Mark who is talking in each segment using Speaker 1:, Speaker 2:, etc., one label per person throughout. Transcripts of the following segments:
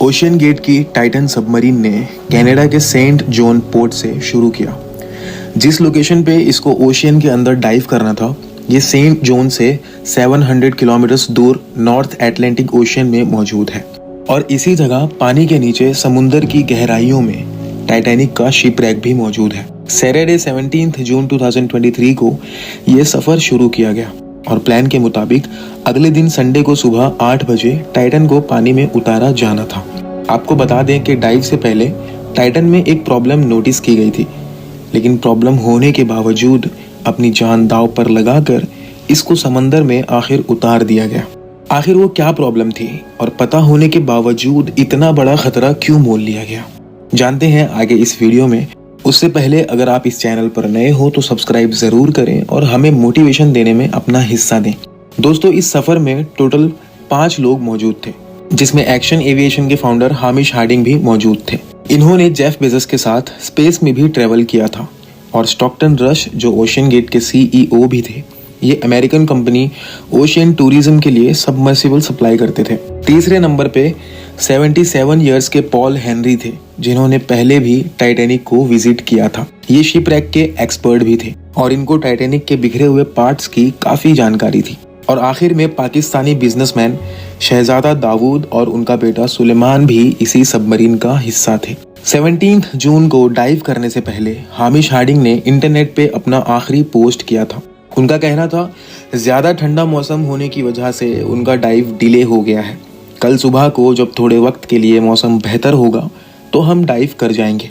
Speaker 1: Ocean gate की Titan submarine ने Canada के सेंट जॉन पोर्ट से शुरू किया। जिस लोकेशन पे इसको ओशियन के अंदर डाइव करना था, ये सेंट जॉन से 700 किलोमीटर दूर नॉर्थ अटलांटिक ओशियन में मौजूद है और इसी जगह पानी के नीचे समुंदर की गहराइयों में टाइटैनिक का शिपरैक भी मौजूद है। सैटरडे 17 जून 2023 को ये सफर शुरू किया गया और प्लान के मुताबिक अगले दिन संडे को सुबह 8 बजे टाइटन को पानी में उतारा जाना था। आपको बता दें कि डाइव से पहले टाइटन में एक प्रॉब्लम नोटिस की गई थी, लेकिन प्रॉब्लम होने के बावजूद अपनी जान दांव पर लगाकर इसको समंदर में आखिर उतार दिया गया। आखिर वो क्या प्रॉब्लम थी और पता होने के बावजूद इतना बड़ा खतरा क्यों मोल लिया गया, जानते हैं आगे इस वीडियो में। उससे पहले अगर आप इस चैनल पर नए हो तो सब्सक्राइब जरूर करें और हमें मोटिवेशन देने में अपना हिस्सा दें। दोस्तों, इस सफर में टोटल 5 लोग मौजूद थे, जिसमें एक्शन एविएशन के फाउंडर हामिश हार्डिंग भी मौजूद थे। इन्होंने जेफ बेजोस के साथ स्पेस में भी ट्रेवल किया था और स्टॉकटन रश जो ओशियन गेट के CEO भी थे, ये अमेरिकन कंपनी ओशियन टूरिज्म के लिए सबमर्सिबल सप्लाई करते थे। तीसरे नंबर पे 77 इयर्स के पॉल हेनरी थे, जिन्होंने पहले भी टाइटैनिक को विजिट किया था। ये शिपरैक के एक्सपर्ट भी थे और इनको टाइटैनिक के बिखरे हुए पार्ट्स की काफी जानकारी थी। और आखिर में पाकिस्तानी बिजनेसमैन शहजादा दाऊद और उनका बेटा सुलेमान भी इसी सबमरीन का हिस्सा थे। 17 जून को डाइव करने से पहले हामिश हार्डिंग ने इंटरनेट पे अपना आखिरी पोस्ट किया था। उनका कहना था, ज्यादा ठंडा मौसम होने की वजह से उनका डाइव डिले हो गया है। कल सुबह को जब थोड़े वक्त के लिए मौसम बेहतर होगा तो हम डाइव कर जाएंगे।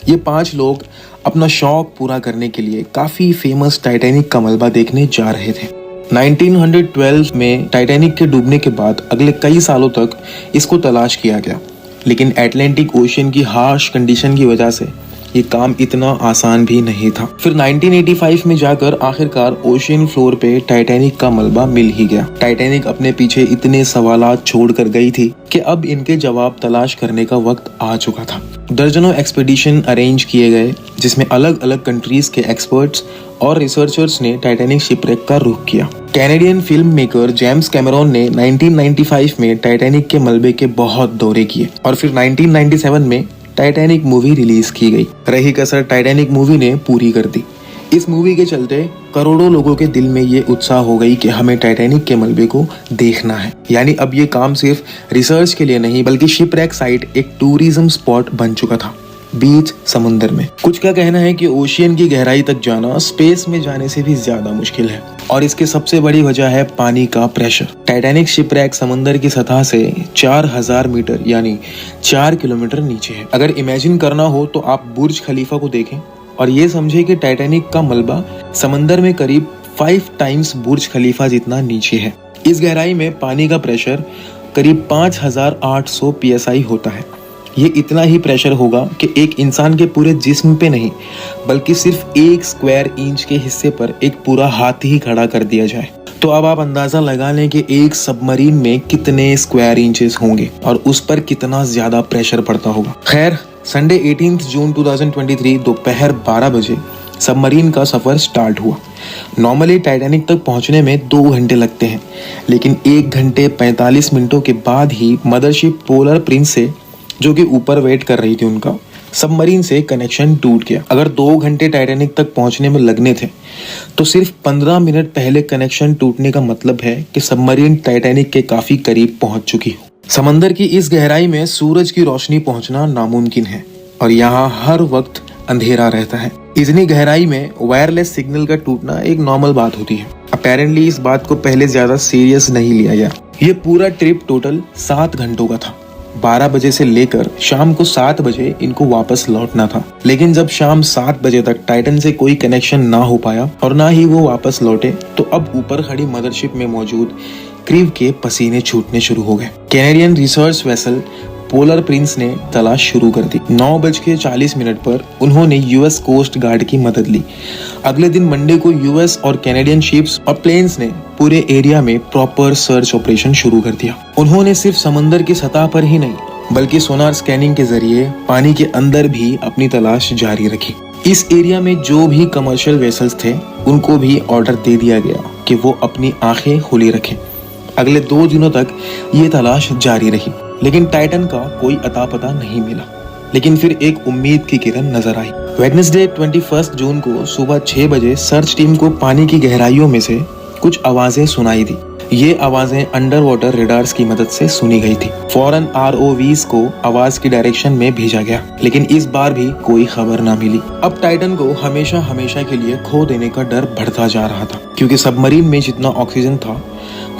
Speaker 1: ये 5 लोग अपना शौक पूरा करने के लिए काफी फेमस टाइटैनिक का मलबा देखने जा रहे थे। 1912 में टाइटैनिक के डूबने के बाद अगले कई सालों तक इसको तलाश किया गया, लेकिन अटलांटिक ओशियन की हार्श कंडीशन की वजह से ये काम इतना आसान भी नहीं था। फिर 1985 में जाकर आखिरकार ओशियन फ्लोर पे टाइटैनिक का मलबा मिल ही गया। टाइटैनिक अपने पीछे इतने सवालात छोड़कर गई थी कि अब इनके जवाब तलाश करने का वक्त आ चुका था। दर्जनों एक्सपेडिशन अरेंज किए गए, जिसमें अलग अलग कंट्रीज के एक्सपर्ट्स और रिसर्चर्स ने टाइटैनिक शिपरेक का रुख किया। Canadian film maker James Cameron ने 1995 में टाइटैनिक के मलबे के बहुत दौरे किए और फिर 1997 में टाइटैनिक मूवी रिलीज की गई। रही कसर टाइटैनिक मूवी ने पूरी कर दी। इस मूवी के चलते करोड़ों लोगों के दिल में ये उत्साह हो गई कि हमें टाइटैनिक के मलबे को देखना है। यानी अब ये काम सिर्फ रिसर्च के लिए नहीं, बल्कि शिपरैक साइट एक टूरिज्म स्पॉट बन चुका था, बीच समुंदर में। कुछ का कहना है कि ओशियन की गहराई तक जाना स्पेस में जाने से भी ज्यादा मुश्किल है और इसकी सबसे बड़ी वजह है पानी का प्रेशर। टाइटैनिक शिपरैक समुंदर की सतह से 4000 मीटर यानी 4 किलोमीटर नीचे है। अगर इमेजिन करना हो तो आप बुर्ज खलीफा को देखें और ये समझे कि टाइटैनिक का मलबा समंदर में करीब 5 टाइम्स बुर्ज खलीफा जितना नीचे है। इस गहराई में पानी का प्रेशर करीब 5800 PSI होता है। ये इतना ही प्रेशर होगा कि एक इंसान के पूरे जिस्म पे नहीं, बल्कि सिर्फ 1 स्क्वायर इंच के हिस्से पर एक पूरा हाथ ही खड़ा कर दिया जाए। तो अब आप अंदाजा लगा लें कि एक सबमरीन में कितने स्क्वायर इंचेस होंगे और उस पर कितना ज्यादा प्रेशर पड़ता होगा। खैर, संडे 18 जून 2023 दोपहर 12 बजे सबमरीन का सफर स्टार्ट हुआ। नॉर्मली टाइटैनिक तक पहुंचने में 2 घंटे लगते हैं, लेकिन 1 घंटे 45 मिनटों के बाद ही मदरशिप पोलर प्रिंस से, जो कि ऊपर वेट कर रही थी, उनका सबमरीन से कनेक्शन टूट गया। अगर 2 घंटे टाइटैनिक तक पहुंचने में लगने थे तो सिर्फ 15 मिनट पहले कनेक्शन टूटने का मतलब है कि सबमरीन टाइटैनिक के काफी करीब पहुंच चुकी हो। समंदर की इस गहराई में सूरज की रोशनी पहुंचना नामुमकिन है और यहाँ हर वक्त अंधेरा रहता है। इतनी गहराई में वायरलेस सिग्नल का टूटना एक नॉर्मल बात होती है। अपेरेंटली इस बात को पहले ज्यादा सीरियस नहीं लिया गया। ये पूरा ट्रिप टोटल 7 घंटों का था। 12 बजे से लेकर शाम को 7 बजे इनको वापस लौटना था, लेकिन जब शाम 7 बजे तक टाइटन से कोई कनेक्शन ना हो पाया और ना ही वो वापस लौटे, तो अब ऊपर खड़ी मदरशिप में मौजूद क्रीव के पसीने छूटने शुरू हो गए। Canadian research vessel polar Prince ने तलाश शुरू कर दी। 9:40 पर उन्होंने US कोस्ट गार्ड की मदद ली। अगले दिन मंडे को US और कैनेडियन शिप्स और प्लेन्स ने पूरे एरिया में प्रॉपर सर्च ऑपरेशन शुरू कर दिया। उन्होंने सिर्फ समंदर की सतह पर ही नहीं, बल्कि सोनार स्कैनिंग के जरिए पानी के अंदर भी अपनी तलाश जारी रखी। इस एरिया में जो भी कमर्शियल वेसल्स थे, उनको भी ऑर्डर दे दिया गया कि वो अपनी आंखें खुली रखें। अगले 2 दिनों तक ये तलाश जारी रही, लेकिन टाइटन का कोई अता पता नहीं मिला। लेकिन फिर एक उम्मीद की किरण नजर आई। वेडनेसडे 21 जून को सुबह 6 बजे सर्च टीम को पानी की गहराइयों में से कुछ आवाजें सुनाई दी। ये आवाजें अंडर वाटर रेडार्स की मदद से सुनी गई थी। फौरन ROVs को आवाज की डायरेक्शन में भेजा गया, लेकिन इस बार भी कोई खबर ना मिली। अब टाइटन को हमेशा हमेशा के लिए खो देने का डर बढ़ता जा रहा था, क्योंकि सबमरीन में जितना ऑक्सीजन था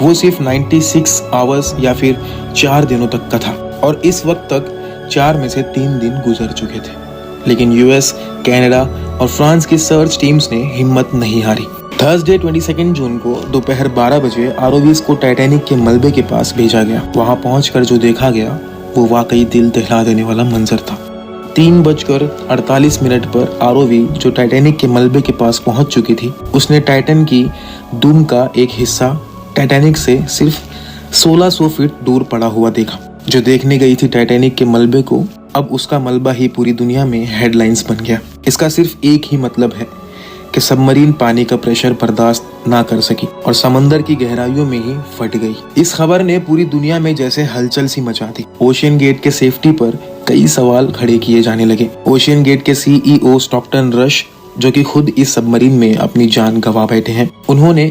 Speaker 1: वो सिर्फ 96 आवर्स या फिर 4 दिनों तक का था, और इस वक्त तक 4 में से 3 दिन गुजर चुके थे। लेकिन US, कनाडा और फ्रांस की सर्च टीम्स ने हिम्मत नहीं हारी। थर्सडे 22 जून को दोपहर 12 बजे ROVs को टाइटैनिक के मलबे के पास भेजा गया। वहां पहुंचकर जो देखा गया वो वाकई दिल दहला देने वाला मंजर था। 3:48 पर ROV जो टाइटैनिक के मलबे के पास पहुंच चुकी थी, उसने टाइटन की दूम का एक हिस्सा टाइटैनिक से सिर्फ 1600 फीट दूर पड़ा हुआ देखा। जो देखने गई थी टाइटैनिक के मलबे को, अब उसका मलबा ही पूरी दुनिया में हेडलाइंस बन गया। इसका सिर्फ एक ही मतलब है कि सबमरीन पानी का प्रेशर बर्दाश्त ना कर सकी और समंदर की गहराइयों में ही फट गई। इस खबर ने पूरी दुनिया में जैसे हलचल सी मचा दी। ओशियन गेट के सेफ्टी पर कई सवाल खड़े किए जाने लगे। ओशियन गेट के CEO स्टॉकटन रश, जो कि खुद इस सबमरीन में अपनी जान गंवा बैठे हैं, उन्होंने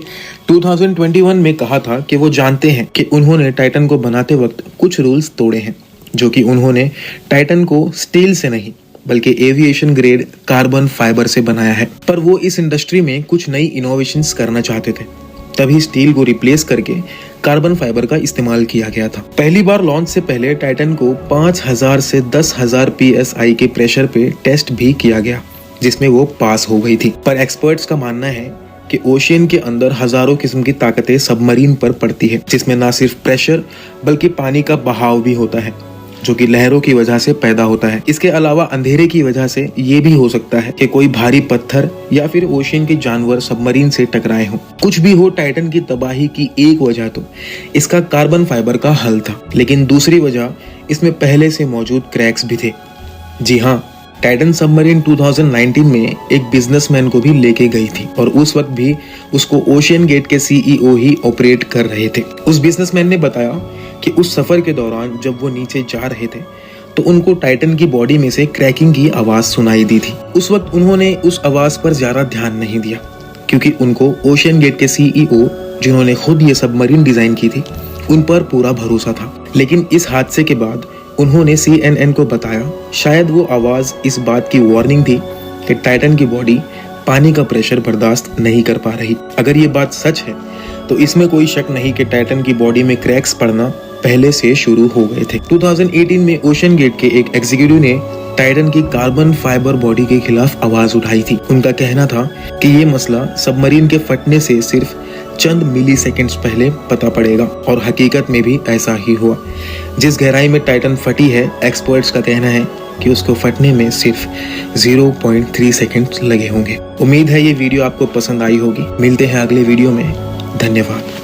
Speaker 1: 2021 में कहा था कि वो जानते हैं कि उन्होंने टाइटन को बनाते वक्त कुछ रूल्स तोड़े हैं, जो कि उन्होंने टाइटन को स्टील से नहीं बल्कि एविएशन ग्रेड कार्बन फाइबर से बनाया है। पर वो इस इंडस्ट्री में कुछ नई इनोवेशंस करना चाहते थे, तभी स्टील को रिप्लेस करके कार्बन फाइबर का इस्तेमाल किया गया था। पहली बार लॉन्च से पहले टाइटन को 5000 से 10,000 PSI के प्रेशर पे टेस्ट भी किया गया, जिसमें वो पास हो गई थी। पर एक्सपर्ट्स का मानना है कि ओशियन के अंदर हजारों किस्म की ताकतें सबमरीन पर पड़ती है, जिसमें ना सिर्फ प्रेशर बल्कि पानी का बहाव भी होता है, जो कि लहरों की वजह से पैदा होता है। इसके अलावा अंधेरे की वजह से ये भी हो सकता है कि कोई भारी पत्थर या फिर ओशियन के जानवर सबमरीन से टकराए हों। कुछ भी हो, टाइटन की तबाही की एक वजह तो इसका कार्बन फाइबर का हल था, लेकिन दूसरी वजह इसमें पहले से मौजूद क्रैक्स भी थे। जी हाँ, टाइटन सबमरीन 2019 में एक बिजनेसमैन को भी लेके गई थी, और उस वक्त भी उसको ओशियन गेट के CEO ही ऑपरेट कर रहे थे। उस बिजनेसमैन ने बताया कि उस सफर के दौरान जब वो नीचे जा रहे थे तो उनको टाइटन की बॉडी में से क्रैकिंग की आवाज सुनाई दी थी। उस वक्त उन्होंने उस आवाज पर ज्यादा ध्यान नहीं दिया, क्योंकि उनको ओशियन गेट के CEO, जिन्होंने खुद ये सबमरीन डिजाइन की थी, उन पर पूरा भरोसा था। लेकिन इस हादसे के बाद उन्होंने CNN को बताया शायद वो आवाज इस बात की वार्निंग थी कि टाइटन की बॉडी पानी का प्रेशर बर्दाश्त नहीं कर पा रही। अगर ये बात सच है तो इसमें कोई शक नहीं कि टाइटन की बॉडी में क्रैक्स पड़ना पहले से शुरू हो गए थे। 2018 में ओशियन गेट के एक एग्जीक्यूटिव ने टाइटन की कार्बन फाइबर बॉडी के खिलाफ आवाज उठाई थी। उनका कहना था कि ये मसला सबमरीन के फटने से सिर्फ चंद मिली सेकेंड्स पहले पता पड़ेगा, और हकीकत में भी ऐसा ही हुआ। जिस गहराई में टाइटन फटी है, एक्सपर्ट्स का कहना है कि उसको फटने में सिर्फ 0.3 सेकेंड्स लगे होंगे। उम्मीद है ये वीडियो आपको पसंद आई होगी। मिलते हैं अगले वीडियो में। धन्यवाद।